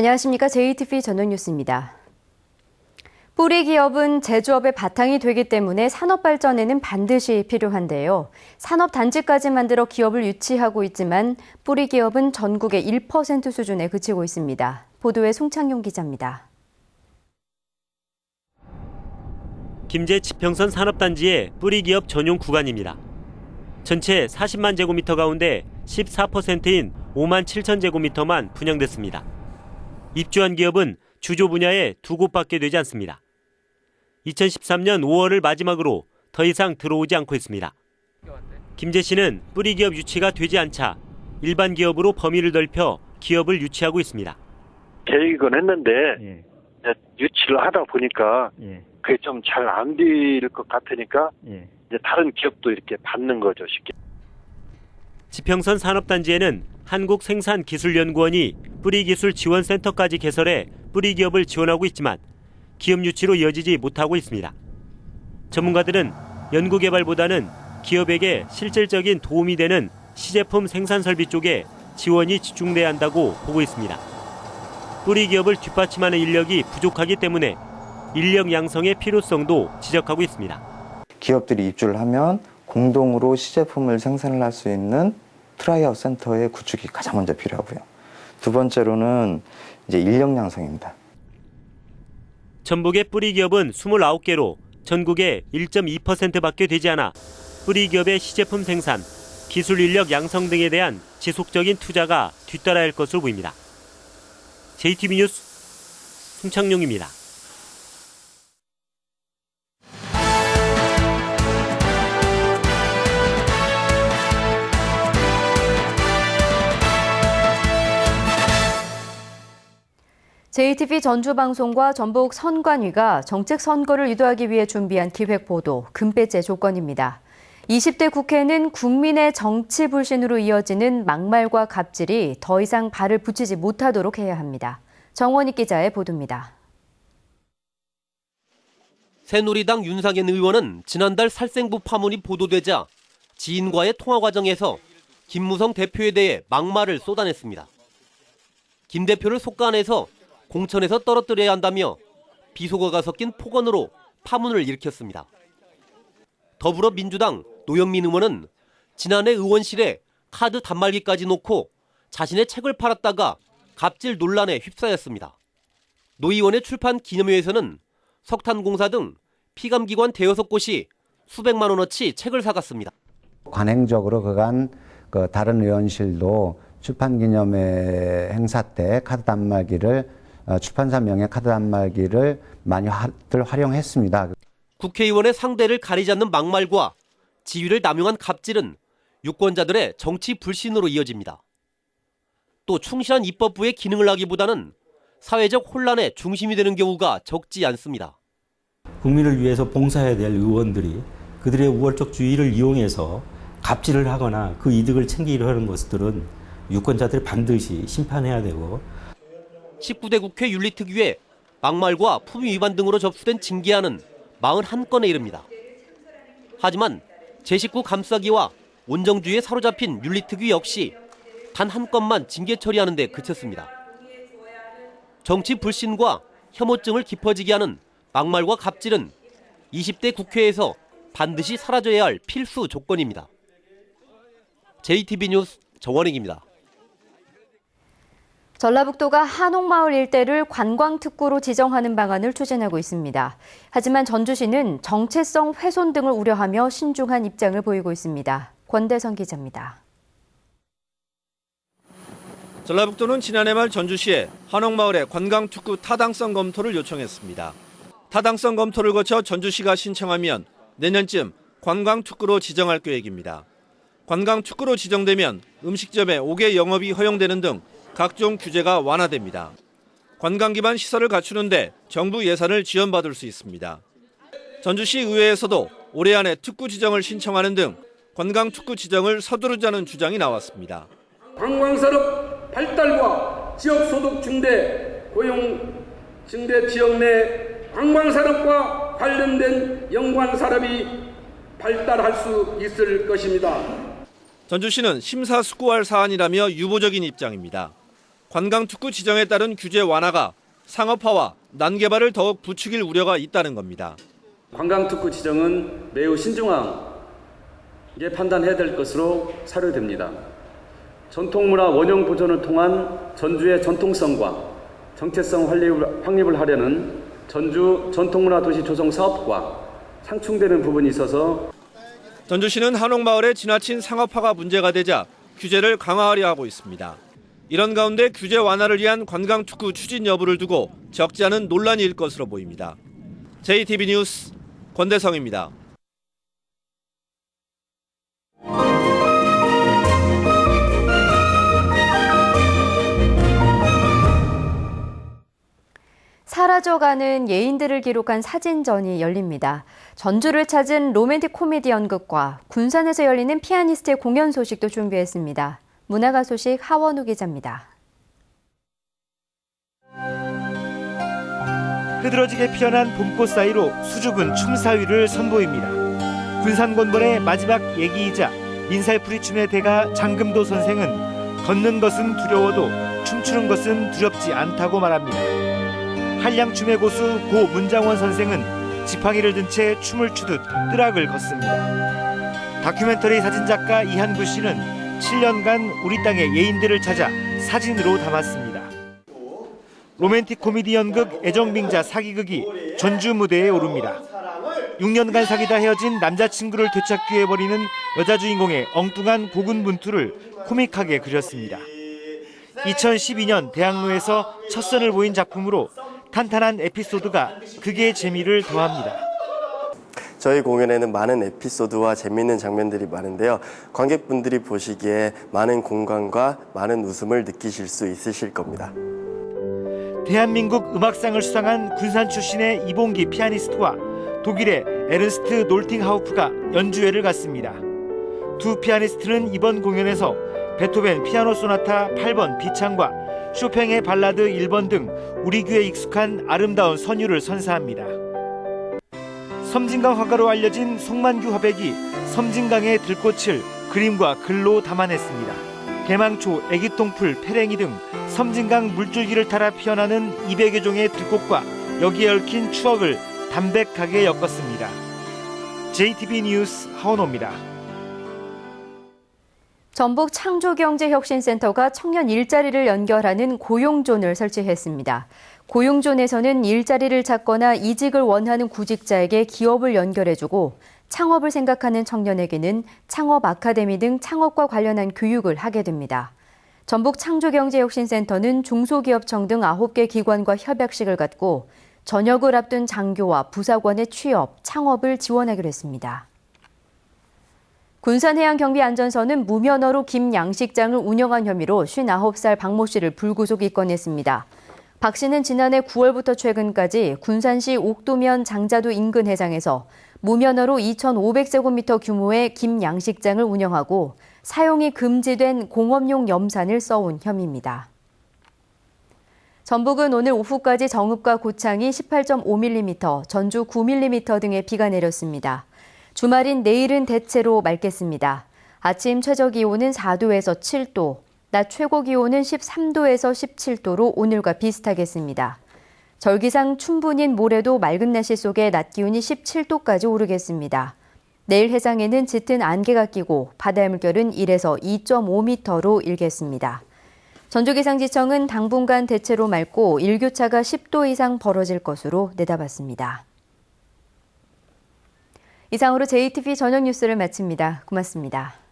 안녕하십니까. JTV 전용뉴스입니다. 뿌리 기업은 제조업의 바탕이 되기 때문에 산업 발전에는 반드시 필요한데요. 산업단지까지 만들어 기업을 유치하고 있지만 뿌리 기업은 전국의 1% 수준에 그치고 있습니다. 보도에 송창용 기자입니다. 김제 지평선 산업단지의 뿌리 기업 전용 구간입니다. 전체 40만 제곱미터 가운데 14%인 5만 7천 제곱미터만 분양됐습니다. 입주한 기업은 주조 분야에 2곳밖에 되지 않습니다. 2013년 5월을 마지막으로 더 이상 들어오지 않고 있습니다. 김제시는 뿌리 기업 유치가 되지 않자 일반 기업으로 범위를 넓혀 기업을 유치하고 있습니다. 계획은 했는데 유치를 하다 보니까 그게 좀 잘 안 될 것 같으니까 이제 다른 기업도 이렇게 받는 거죠, 쉽게. 지평선 산업단지에는 한국생산기술연구원이 뿌리기술 지원센터까지 개설해 뿌리 기업을 지원하고 있지만 기업 유치로 이어지지 못하고 있습니다. 전문가들은 연구개발보다는 기업에게 실질적인 도움이 되는 시제품 생산 설비 쪽에 지원이 집중돼야 한다고 보고 있습니다. 뿌리 기업을 뒷받침하는 인력이 부족하기 때문에 인력 양성의 필요성도 지적하고 있습니다. 기업들이 입주를 하면 공동으로 시제품을 생산을 할 수 있는 트라이아웃 센터의 구축이 가장 먼저 필요하고요. 두 번째로는 이제 인력 양성입니다. 전북의 뿌리 기업은 29개로 전국의 1.2%밖에 되지 않아 뿌리 기업의 시제품 생산, 기술 인력 양성 등에 대한 지속적인 투자가 뒤따라야 할 것으로 보입니다. JTB 뉴스 송창용입니다. JTB 전주방송과 전북 선관위가 정책 선거를 유도하기 위해 준비한 기획보도 금배제 조건입니다. 20대 국회는 국민의 정치 불신으로 이어지는 막말과 갑질이 더 이상 발을 붙이지 못하도록 해야 합니다. 정원익 기자의 보도입니다. 새누리당 윤상현 의원은 지난달 살생부 파문이 보도되자 지인과의 통화 과정에서 김무성 대표에 대해 막말을 쏟아냈습니다. 김 대표를 속간해서 공천에서 떨어뜨려야 한다며 비속어가 섞인 폭언으로 파문을 일으켰습니다. 더불어민주당 노영민 의원은 지난해 의원실에 카드 단말기까지 놓고 자신의 책을 팔았다가 갑질 논란에 휩싸였습니다. 노 의원의 출판 기념회에서는 석탄공사 등 피감기관 대여섯 곳이 수백만 원어치 책을 사갔습니다. 관행적으로 그간 다른 의원실도 출판 기념회 행사 때 카드 단말기를 출판사 명의 카드 단말기를 많이 활용했습니다. 국회의원의 상대를 가리지 않는 막말과 지위를 남용한 갑질은 유권자들의 정치 불신으로 이어집니다. 또 충실한 입법부의 기능을 하기보다는 사회적 혼란의 중심이 되는 경우가 적지 않습니다. 국민을 위해서 봉사해야 될 의원들이 그들의 우월적 주의를 이용해서 갑질을 하거나 그 이득을 챙기려 하는 것들은 유권자들이 반드시 심판해야 되고 19대 국회 윤리특위에 막말과 품위 위반 등으로 접수된 징계안은 41건에 이릅니다. 하지만 제19 감싸기와 온정주의에 사로잡힌 윤리특위 역시 단 한 건만 징계 처리하는 데 그쳤습니다. 정치 불신과 혐오증을 깊어지게 하는 막말과 갑질은 20대 국회에서 반드시 사라져야 할 필수 조건입니다. JTB 뉴스 정원익입니다. 전라북도가 한옥마을 일대를 관광특구로 지정하는 방안을 추진하고 있습니다. 하지만 전주시는 정체성 훼손 등을 우려하며 신중한 입장을 보이고 있습니다. 권대선 기자입니다. 전라북도는 지난해 말 전주시에 한옥마을의 관광특구 타당성 검토를 요청했습니다. 타당성 검토를 거쳐 전주시가 신청하면 내년쯤 관광특구로 지정할 계획입니다. 관광특구로 지정되면 음식점의 5개 영업이 허용되는 등 각종 규제가 완화됩니다. 관광 기반 시설을 갖추는데 정부 예산을 지원받을 수 있습니다. 전주시 의회에서도 올해 안에 특구 지정을 신청하는 등 관광특구 지정을 서두르자는 주장이 나왔습니다. 관광산업 발달과 지역소득 증대, 고용 증대 지역 내 관광산업과 관련된 연관산업이 발달할 수 있을 것입니다. 전주시는 심사숙고할 사안이라며 유보적인 입장입니다. 관광특구 지정에 따른 규제 완화가 상업화와 난개발을 더욱 부추길 우려가 있다는 겁니다. 관광특구 지정은 매우 신중하게 판단해야 될 것으로 사료됩니다. 전통문화 원형 보존을 통한 전주의 전통성과 정체성 확립을 하려는 전주 전통문화 도시 조성 사업과 상충되는 부분이 있어서 전주시는 한옥마을에 지나친 상업화가 문제가 되자 규제를 강화하려 하고 있습니다. 이런 가운데 규제 완화를 위한 관광특구 추진 여부를 두고 적지 않은 논란이 일 것으로 보입니다. JTB 뉴스 권대성입니다. 사라져가는 예인들을 기록한 사진전이 열립니다. 전주를 찾은 로맨틱 코미디 연극과 군산에서 열리는 피아니스트의 공연 소식도 준비했습니다. 문화가 소식 하원우 기자입니다. 흐드러지게 피어난 봄꽃 사이로 수줍은 춤사위를 선보입니다. 군산곤벌의 마지막 얘기이자 민살풀이 춤의 대가 장금도 선생은 걷는 것은 두려워도 춤추는 것은 두렵지 않다고 말합니다. 한량춤의 고수 고 문장원 선생은 지팡이를 든 채 춤을 추듯 뜨락을 걷습니다. 다큐멘터리 사진작가 이한구 씨는 7년간 우리 땅의 예인들을 찾아 사진으로 담았습니다. 로맨틱 코미디 연극 애정빙자 사기극이 전주 무대에 오릅니다. 6년간 사귀다 헤어진 남자친구를 되찾기 위해 벌이는 여자 주인공의 엉뚱한 고군분투를 코믹하게 그렸습니다. 2012년 대학로에서 첫 선을 보인 작품으로 탄탄한 에피소드가 극의 재미를 더합니다. 저희 공연에는 많은 에피소드와 재미있는 장면들이 많은데요. 관객분들이 보시기에 많은 공감과 많은 웃음을 느끼실 수 있으실 겁니다. 대한민국 음악상을 수상한 군산 출신의 이봉기 피아니스트와 독일의 에른스트 놀팅하우프가 연주회를 갖습니다. 두 피아니스트는 이번 공연에서 베토벤 피아노 소나타 8번 비창과 쇼팽의 발라드 1번 등 우리 귀에 익숙한 아름다운 선율을 선사합니다. 섬진강 화가로 알려진 송만규 화백이 섬진강의 들꽃을 그림과 글로 담아냈습니다. 대망초, 애기똥풀, 페랭이 등 섬진강 물줄기를 따라 피어나는 200여 종의 들꽃과 여기에 얽힌 추억을 담백하게 엮었습니다. JTB 뉴스 하원호입니다. 전북 창조경제혁신센터가 청년 일자리를 연결하는 고용존을 설치했습니다. 고용존에서는 일자리를 찾거나 이직을 원하는 구직자에게 기업을 연결해주고 창업을 생각하는 청년에게는 창업 아카데미 등 창업과 관련한 교육을 하게 됩니다. 전북 창조경제혁신센터는 중소기업청 등 9개 기관과 협약식을 갖고 전역을 앞둔 장교와 부사관의 취업, 창업을 지원하기로 했습니다. 군산해양경비안전서는 무면허로 김양식장을 운영한 혐의로 59살 박모 씨를 불구속 입건했습니다. 박 씨는 지난해 9월부터 최근까지 군산시 옥도면 장자도 인근 해상에서 무면허로 2,500제곱미터 규모의 김양식장을 운영하고 사용이 금지된 공업용 염산을 써온 혐의입니다. 전북은 오늘 오후까지 정읍과 고창이 18.5mm, 전주 9mm 등의 비가 내렸습니다. 주말인 내일은 대체로 맑겠습니다. 아침 최저기온은 4도에서 7도, 낮 최고기온은 13도에서 17도로 오늘과 비슷하겠습니다. 절기상 춘분인 모레도 맑은 날씨 속에 낮 기온이 17도까지 오르겠습니다. 내일 해상에는 짙은 안개가 끼고 바다의 물결은 1에서 2.5m로 일겠습니다. 전주기상지청은 당분간 대체로 맑고 일교차가 10도 이상 벌어질 것으로 내다봤습니다. 이상으로 JTB 저녁 뉴스를 마칩니다. 고맙습니다.